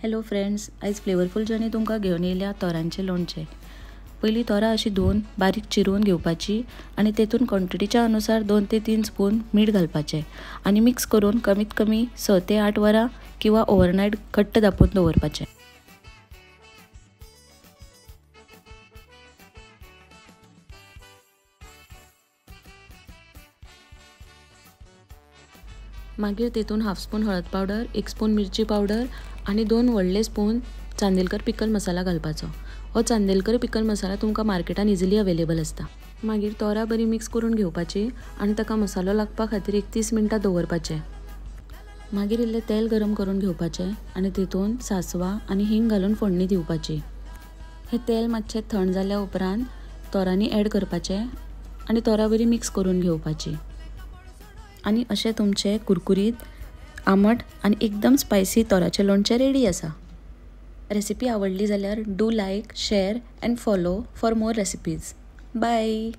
Hello friends, आयज फ्लेवरफूल journey तुमकां घेवन येयल्या तोरांचें लोणचें। पयलीं तोरां अशीं धुवन बारीक चिरून घेवपाची आनी तेतून क्वॉन्टिटीच्या अनुसार 2 ते 3 स्पून मीठ घालपाचें आनी मिक्स करून कमीत कमी 6 ते 8 वरां किंवा ओवरनायट घट्ट धापून दवरपाचें। मागीर तेतून हाफ स्पून हळद पावडर, 1 स्पून मिरची पावडर आनी 2 व्हडले स्पून चांदेलकर पिकल मसाला घालपाचो। हो चांदेलकर पिकल मसाला तुमकां मार्केटान इजिली अवेलेबल आसता। मागीर तोरां बरी मिक्स करून घेवपाची आनी ताका मसालो लागपा खातीर 30 मिनटां दवरपाचें। मागीर इल्लें तेल गरम करून घेवपाचें आनी तेतून सांसवां आनी हिंग घालून फोडणी दिवपाची। हें तेल मातशें थंड जाल्या उपरांत तोरांनी ॲड करपाचें आनी तोरां बरी मिक्स करून घेवपाची। आनी अशें तुमचें कुरकुरीत, आमट आनी एकदम स्पायसी तोराचें लोणचें रेडी आसा। रेसिपी आवडली जाल्यार do like, share and follow for more recipes. Bye.